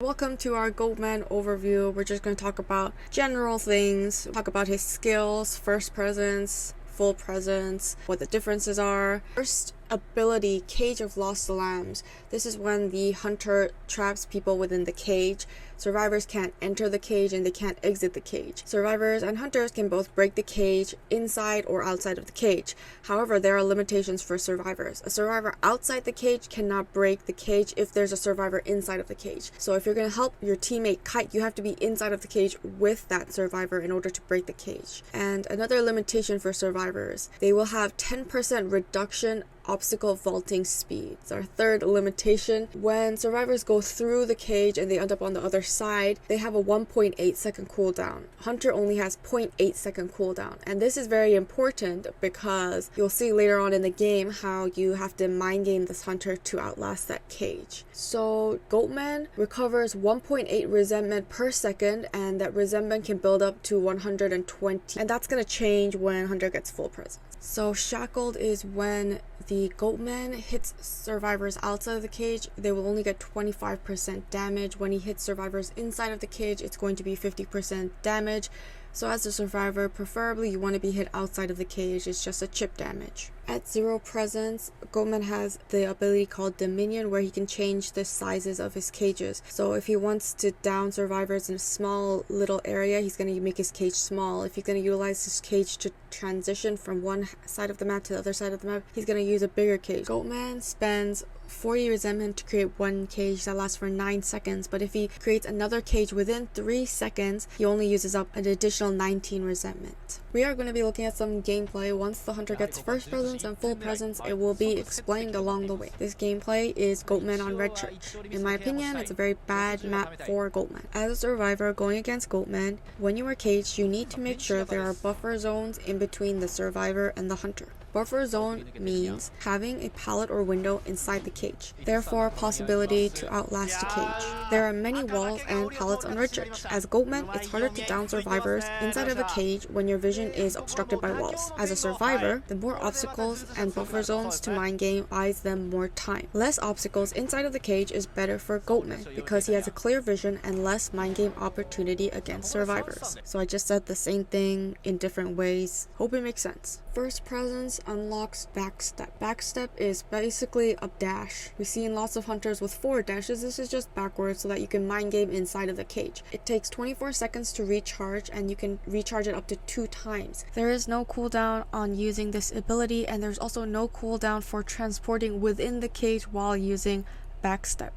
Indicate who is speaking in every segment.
Speaker 1: Welcome to our Goatman overview. We're just going to talk about general things, talk about his skills, first presence, full presence, what the differences are. First ability, Cage of Lost Lambs. This is when the hunter traps people within the cage. Survivors can't enter the cage and they can't exit the cage. Survivors and hunters can both break the cage inside or outside of the cage. However, there are limitations for survivors. A survivor outside the cage cannot break the cage if there's a survivor inside of the cage. So if you're going to help your teammate kite, you have to be inside of the cage with that survivor in order to break the cage. And another limitation for survivors, they will have 10% reduction obstacle vaulting speeds. Our third limitation, when survivors go through the cage and they end up on the other side, they have a 1.8 second cooldown. Hunter only has 0.8 second cooldown, and this is very important because you'll see later on in the game how you have to mind game this hunter to outlast that cage. So Goatman recovers 1.8 resentment per second, and that resentment can build up to 120, and that's going to change when hunter gets full presence. So shackled is when the Goatman hits survivors outside of the cage, they will only get 25% damage. When he hits survivors inside of the cage, it's going to be 50% damage. So as a survivor, preferably you want to be hit outside of the cage. It's just a chip damage. At 0 presence, Goatman has the ability called Dominion, where he can change the sizes of his cages. So if he wants to down survivors in a small little area, he's going to make his cage small. If he's going to utilize his cage to transition from one side of the map to the other side of the map, he's going to use a bigger cage. Goatman spends 40 resentment to create one cage that lasts for 9 seconds, but if he creates another cage within 3 seconds, he only uses up an additional 19 resentment. We are going to be looking at some gameplay. Once the hunter gets first presence and full presence, it will be explained along the way. This gameplay is Goatman on Red Church. In my opinion, it's a very bad map for Goatman. As a survivor going against Goatman, when you are caged, you need to make sure there are buffer zones in between the survivor and the hunter. Buffer zone means having a pallet or window inside the cage, therefore possibility to outlast a cage. There are many walls and pallets on Red Church. As Goatman, it's harder to down survivors inside of a cage when your vision is obstructed by walls. As a survivor, the more obstacles and buffer zones to mind game buys them more time. Less obstacles inside of the cage is better for Goatman because he has a clear vision and less mind game opportunity against survivors. So I just said the same thing in different ways. Hope it makes sense. First presence unlocks backstep. Backstep is basically a dash. We've seen lots of hunters with 4 dashes. This is just backwards so that you can mind game inside of the cage. It takes 24 seconds to recharge, and you can recharge it up to 2 times. There is no cooldown on using this ability, and there's also no cooldown for transporting within the cage while using backstep.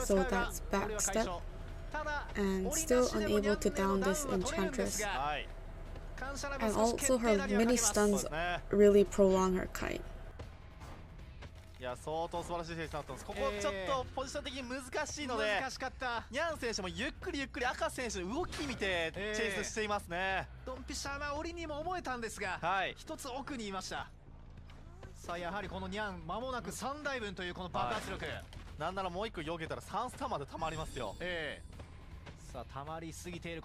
Speaker 1: So that's backstep, and still unable to down this enchantress. And also her mini stuns really prolong her kite.
Speaker 2: いや相当素晴らしい選手だったんです。ここちょっとポジション的に難しいので、難しかった。ニャン選手もゆっくり赤選手の動き見てチェイスしていますね。ドンピシャな折にも思えたんですが、一つ奥にいました。さあやはりこのニャン間もなく3台分というこの爆発力。なんならもう1個避けたら3スターまで溜まりますよ。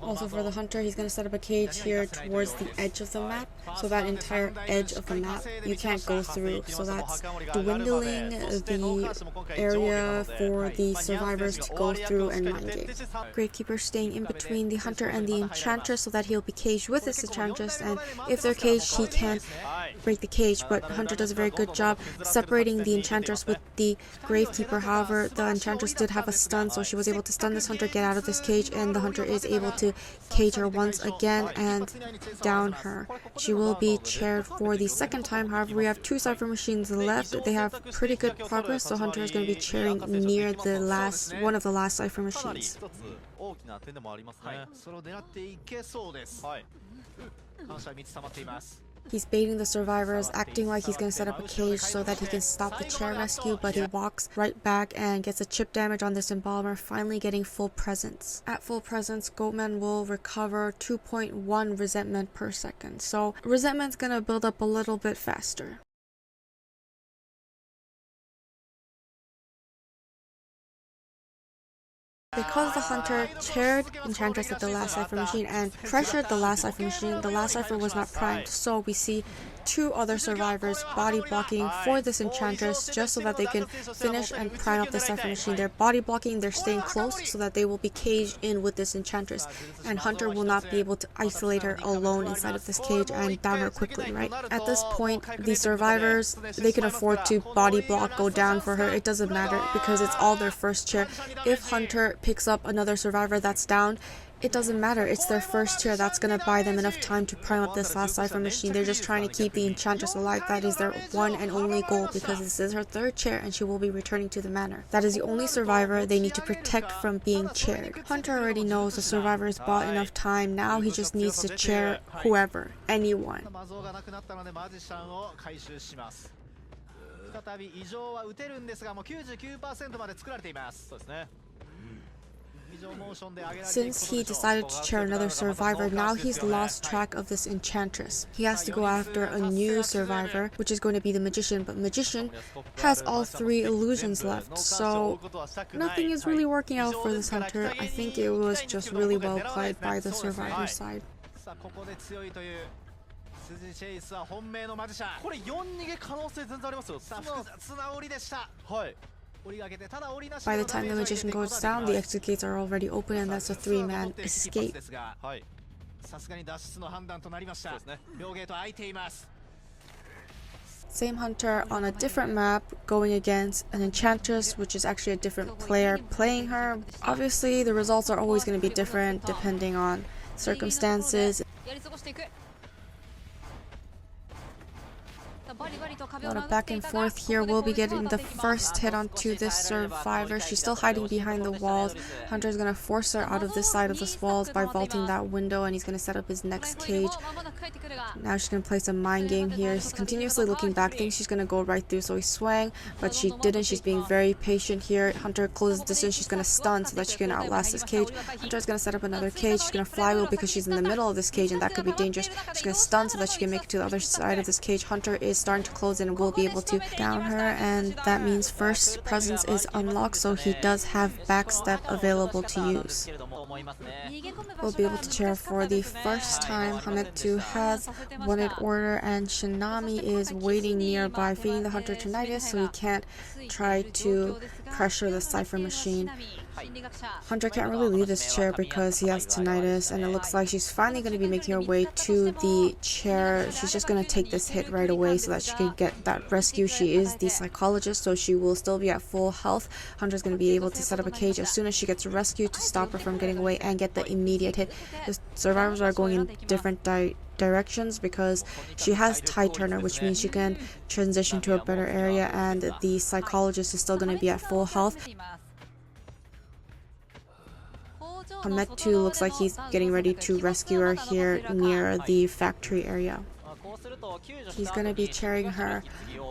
Speaker 2: Also for the hunter, he's going to set up a cage here towards the edge of the map, so that entire edge of the map you can't go through, so that's dwindling the area for the survivors to go through and mind game. Gravekeeper staying in between the hunter and the enchantress so that he'll be caged with this enchantress, and if they're caged he can break the cage, but hunter does a very good job separating the enchantress with the gravekeeper. However, the enchantress did have a stun, so she was able to stun this hunter, get out of this cage, and the hunter is able to cage her once again and down her. She will be chaired for the second time. However, we have 2 cipher machines left. They have pretty good progress, so hunter is going to be chairing near the last one of the last cipher machines. He's baiting the survivors, acting like he's going to set up a cage so that he can stop the chair rescue, but he walks right back and gets a chip damage on this embalmer, finally getting full presence. At full presence, Goatman will recover 2.1 resentment per second, so resentment's going to build up a little bit faster. Because the hunter chaired Enchantress at the last cipher machine and pressured the last cipher machine, the last cipher was not primed, so we see
Speaker 1: two other survivors body blocking for this enchantress just so that they can finish and prime up the Cypher machine. They're body blocking, they're staying close so that they will be caged in with this enchantress, and Hunter will not be able to isolate her alone inside of this cage and down her quickly, right? At this point, the survivors, they can afford to body block, go down for her. It doesn't matter because it's all their first chair. If Hunter picks up another survivor that's down, it doesn't matter. It's their first chair. That's gonna buy them enough time to prime up this last Cypher machine. They're just trying to keep the enchantress alive. That is their one and only goal because this is her third chair and she will be returning to the manor. That is the only survivor they need to protect from being chaired. Hunter already knows the survivor has bought enough time. Now he just needs to chair whoever, anyone.
Speaker 3: 再び異常は打てるんですが、もう 99% まで作られています。そうですね。
Speaker 1: Since he decided to chair another survivor, now he's lost track of this enchantress. He has to go after a new survivor, which is going to be the magician, but magician has all three illusions left, so nothing is really working out for this Hunter. I think it was just really well played by the survivor side.
Speaker 3: 辻チェイスは本命のマジシャン。これ4逃げ可能性全然ありますよ。さあ複雑な降りでした。はい。
Speaker 1: By the time the magician goes down, the exit gates are already open and that's a three-man escape. Same Hunter on a different map going against an enchantress, which is actually a different player playing her. Obviously, the results are always going to be different depending on circumstances. A lot of back and forth here. We'll be getting the first hit onto this survivor. She's still hiding behind the walls. Hunter's gonna force her out of this side of the walls by vaulting that window, and he's gonna set up his next cage. Now she's gonna play some mind game here. He's continuously looking back, thinks she's gonna go right through, so he swang, but she didn't. She's being very patient here. Hunter closes distance. She's gonna stun so that she can outlast this cage. Hunter's gonna set up another cage. She's gonna flywheel because she's in the middle of this cage, and that could be dangerous. She's gonna stun so that she can make it to the other side of this cage. Hunter is starting to close and will be able to down her, and that means first presence is unlocked, so he does have backstep available to use. We'll be able to chair for the first time. Hametu has wanted order and Shinami is waiting nearby, feeding the Hunter tinnitus so he can't try to pressure the Cypher machine. Hunter can't really leave this chair because he has tinnitus, and it looks like she's finally going to be making her way to the chair. She's just going to take this hit right away so that she can get that rescue. She is the psychologist, so she will still be at full health. Hunter's going to be able to set up a cage as soon as she gets rescued to stop her from getting away and get the immediate hit. The survivors are going in different directions because she has Tide Turner, which means she can transition to a better area, and the psychologist is still going to be at full health. Hametu looks like he's getting ready to rescue her here near the factory area. He's going to be chairing her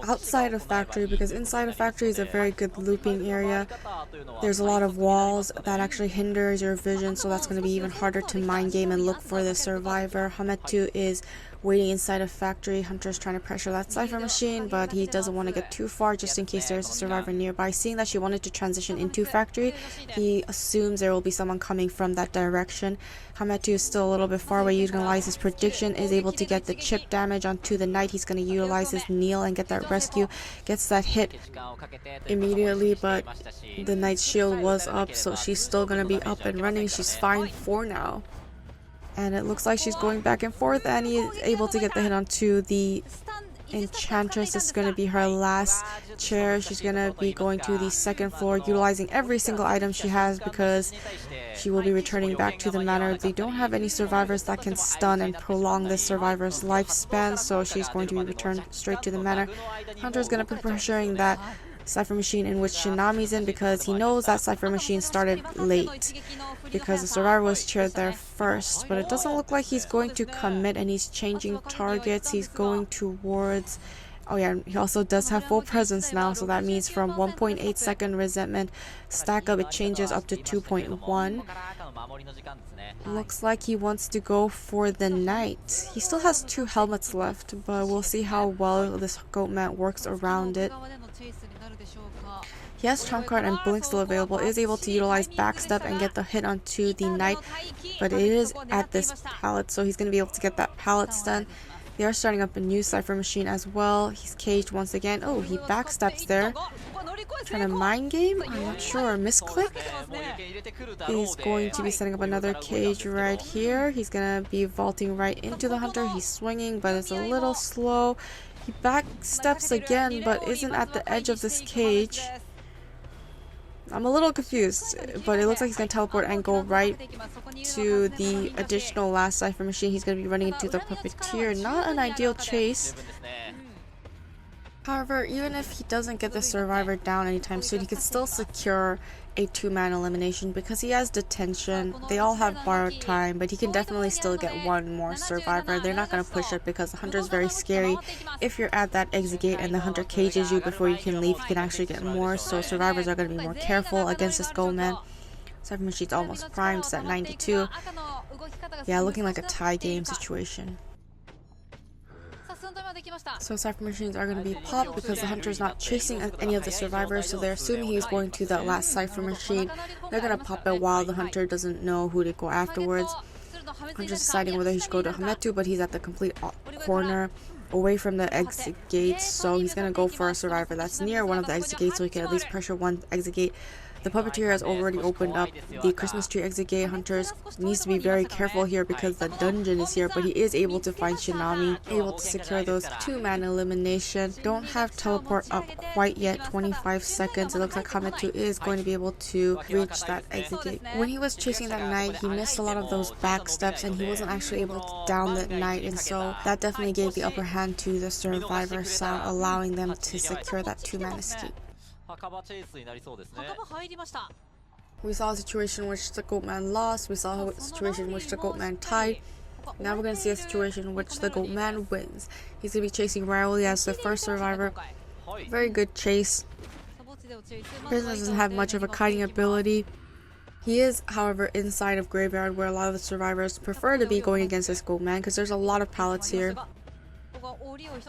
Speaker 1: outside of factory because inside of factory is a very good looping area. There's a lot of walls that actually hinders your vision, so that's going to be even harder to mind game and look for the survivor. Hametu is waiting inside a factory. Hunter's trying to pressure that Cypher machine, but he doesn't want to get too far just in case there's a survivor nearby. Seeing that she wanted to transition into factory, he assumes there will be someone coming from that direction. Hametu is still a little bit far away. Utilize his prediction, is able to get the chip damage onto the knight. He's going to utilize his kneel and get that rescue. Gets that hit immediately, but the knight's shield was up, so she's still going to be up and running. She's fine for now. And it looks like she's going back and forth, and he is able to get the hit onto the enchantress. This is going to be her last chair. She's going to be going to the second floor, utilizing every single item she has because she will be returning back to the manor. They don't have any survivors that can stun and prolong this survivor's lifespan, so she's going to be returned straight to the manor. Hunter's going to be pressuring that Cypher machine in which Shinami's in because he knows that Cypher machine started late because the survivor was chaired there first, but it doesn't look like he's going to commit, and he's changing targets. He's going towards, oh yeah, he also does have full presence now, so that means from 1.8 second resentment stack up, it changes up to 2.1. Looks like he wants to go for the knight. He still has 2 helmets left, but we'll see how well this Goatman works around it. He has trump card and blink still available, is able to utilize backstep and get the hit onto the knight, but it is at this pallet, so he's going to be able to get that pallet stun. They are starting up a new cipher machine as well. He's caged once again. Oh, he backsteps there. Trying to mind game? I'm not sure. Misclick? He's going to be setting up another cage right here. He's going to be vaulting right into the hunter. He's swinging, but it's a little slow. He backsteps again, but isn't at the edge of this cage. I'm a little confused, but it looks like he's going to teleport and go right to the additional last cipher machine. He's going to be running into the puppeteer. Not an ideal chase. However, even if he doesn't get the survivor down anytime soon, he can still secure a 2-man elimination because he has detention. They all have borrowed time, but he can definitely still get one more survivor. They're not going to push it because the hunter is very scary. If you're at that exit gate and the hunter cages you before you can leave, you can actually get more, so survivors are going to be more careful against this Goatman. Cipher machine's almost primed, it's at 92. Yeah, looking like a tie game situation. So cipher machines are going to be popped because the hunter is not chasing any of the survivors, so they're assuming he's going to that last cipher machine. They're going to pop it while the hunter doesn't know who to go afterwards. Hunter's deciding whether he should go to Hametu, but he's at the complete corner away from the exit gates, so he's going to go for a survivor that's near one of the exit gates so he can at least pressure one exit gate. The puppeteer has already opened up the Christmas tree exit gate. Hunters needs to be very careful here because the dungeon is here, but he is able to find Shinami, able to secure those 2-man elimination. Don't have teleport up quite yet, 25 seconds. It looks like Hametu is going to be able to reach that exit gate. When he was chasing that knight, he missed a lot of those back steps and he wasn't actually able to down that knight, and so that definitely gave the upper hand to the survivor side, allowing them to secure that 2-man escape. We saw a situation in which the Goatman lost. We saw a situation in which the Goatman tied. Now we're going to see a situation in which the Goatman wins. He's going to be chasing Rauli as the first survivor. Very good chase. Prisoner doesn't have much of a kiting ability. He is, however, inside of Graveyard, where a lot of the survivors prefer to be going against this Goatman because there's a lot of pallets here.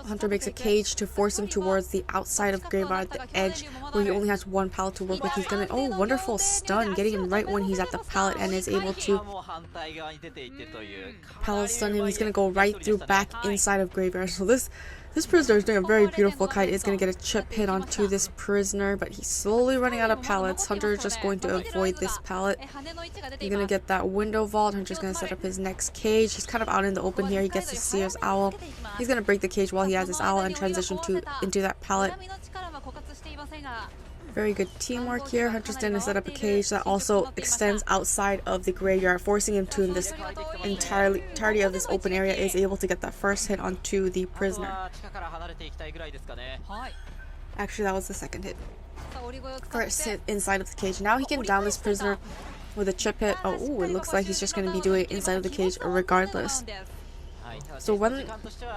Speaker 1: Hunter makes a cage to force him towards the outside of Graveyard, the edge, where he only has one pallet to work with. He's gonna, oh, wonderful stun, getting him right when he's at the pallet and is able to pallet stun him. He's gonna go right through back inside of Graveyard. So this prisoner is doing a very beautiful kite. Is going to get a chip hit onto this prisoner, but he's slowly running out of pallets. Hunter is just going to avoid this pallet. He's going to get that window vault. Hunter's going to set up his next cage. He's kind of out in the open here. He gets to see his owl. He's going to break the cage while he has his owl and transition into that pallet. Very good teamwork here. Hunter's going to set up a cage that also extends outside of the graveyard, forcing him to, in this entirety of this open area, is able to get that first hit onto the prisoner. Actually, that was the second hit. First hit inside of the cage. Now he can down this prisoner with a chip hit. Oh, ooh, it looks like he's just going to be doing it inside of the cage regardless. So when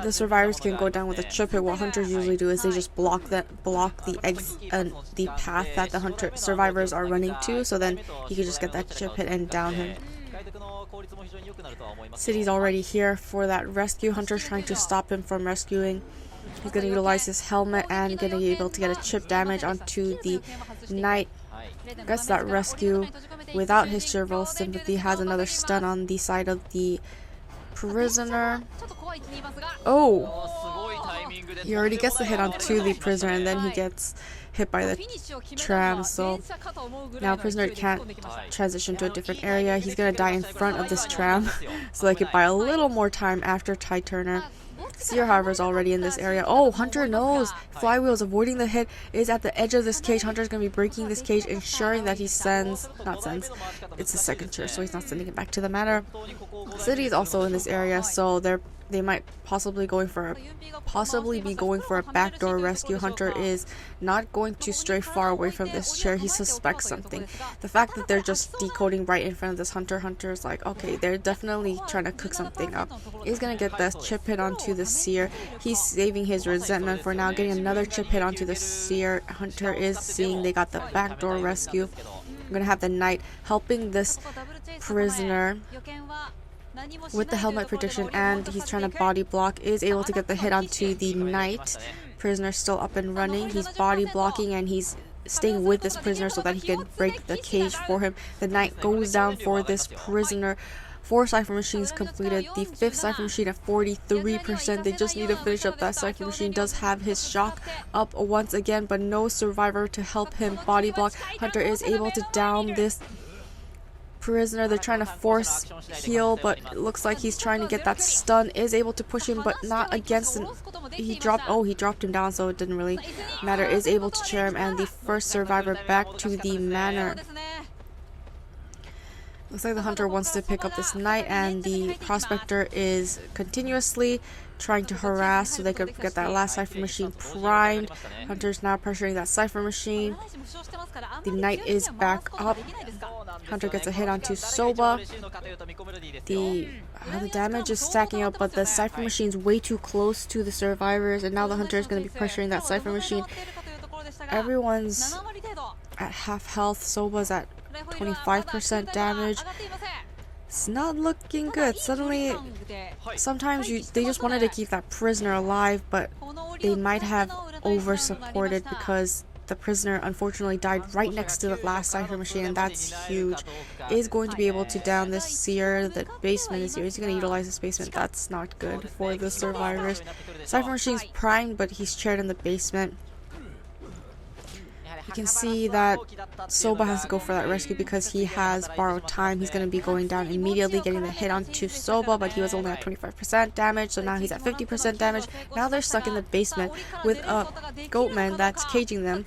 Speaker 1: the survivors can go down with a chip hit, what hunters usually do is they just block the path that the survivors are running to, so then he can just get that chip hit and down him. City's already here for that rescue. Hunter's trying to stop him from rescuing. He's going to utilize his helmet and going to be able to get a chip damage onto the knight. Gets that rescue without his Cheerful Sympathy. Has another stun on the side of the prisoner. Oh, he already gets the hit onto the prisoner and then he gets hit by the tram, so now prisoner can't transition to a different area. He's gonna die in front of this tram so they could buy a little more time after Ty Turner. Seer, however, is already in this area. Oh, Hunter knows. Flywheel is avoiding the hit, is at the edge of this cage. Hunter's going to be breaking this cage, ensuring that he it's his second chair, so he's not sending it back to the matter. City is also in this area, so they might possibly be going for a backdoor rescue. Hunter is not going to stray far away from this chair. He suspects something. The fact that they're just decoding right in front of this Hunter's like, okay, they're definitely trying to cook something up. He's gonna get the chip hit onto the Seer. He's saving his resentment for now, getting another chip hit onto the Seer. Hunter is seeing they got the backdoor rescue. I'm gonna have the knight helping this prisoner with the helmet protection, and he's trying to body block, is able to get the hit onto the knight. Prisoner still up and running. He's body blocking and he's staying with this prisoner so that he can break the cage for him. The knight goes down for this prisoner. 4 Cypher Machines completed. The 5th Cypher Machine at 43%. They just need to finish up that Cypher Machine. Does have his shock up once again, but no survivor to help him body block. Hunter is able to down this prisoner. They're trying to force heal, but it looks like he's trying to get that stun. Is able to push him, but not against him. He dropped him down, so it didn't really matter. Is able to chair him, and the first survivor back to the manor. Looks like the hunter wants to pick up this knight, and the prospector is continuously trying to harass so they could get that last Cypher Machine primed. Hunter's now pressuring that Cypher Machine. The knight is back up. Hunter gets a hit onto Soba. The damage is stacking up, but the Cypher Machine's way too close to the survivors, and now the hunter is going to be pressuring that Cypher Machine. Everyone's at half health. Soba's at 25% damage. It's not looking good. Suddenly, sometimes they just wanted to keep that prisoner alive, but they might have over supported because the prisoner unfortunately died right next to the last Cypher Machine, and that's huge. Is going to be able to down this seer. The basement is here. He's going to utilize this basement. That's not good for the survivors. Cypher Machine's primed, but he's chaired in the basement. You can see that Soba has to go for that rescue because he has borrowed time. He's going to be going down immediately, getting the hit onto Soba, but he was only at 25% damage, so now he's at 50% damage. Now they're stuck in the basement with a Goatman that's caging them,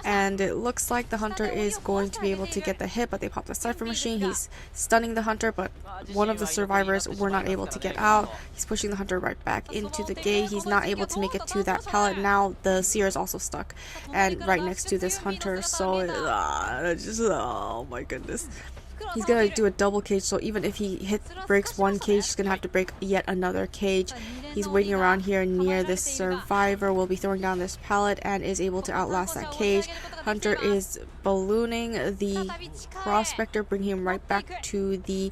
Speaker 1: and it looks like the hunter is going to be able to get the hit, but they pop the Cypher Machine. He's stunning the hunter, but one of the survivors were not able to get out. He's pushing the hunter right back into the gate. He's not able to make it to that pallet. Now the seer is also stuck and right next to this hunter, so oh my goodness. He's gonna do a double cage, so even if he breaks one cage, he's gonna have to break yet another cage. He's waiting around here near this survivor, will be throwing down this pallet and is able to outlast that cage. Hunter is ballooning the prospector, bringing him right back to the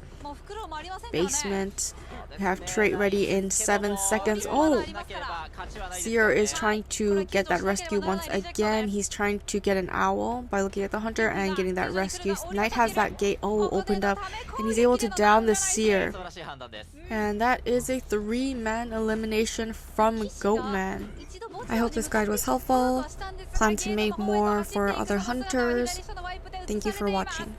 Speaker 1: basement. We have trait ready in 7 seconds. Oh! Seer is trying to get that rescue once again. He's trying to get an owl by looking at the hunter and getting that rescue. Knight has that gate opened up, and he's able to down the seer. And that is a 3-man elimination from Goatman. I hope this guide was helpful. Plan to make more for other hunters. Thank you for watching.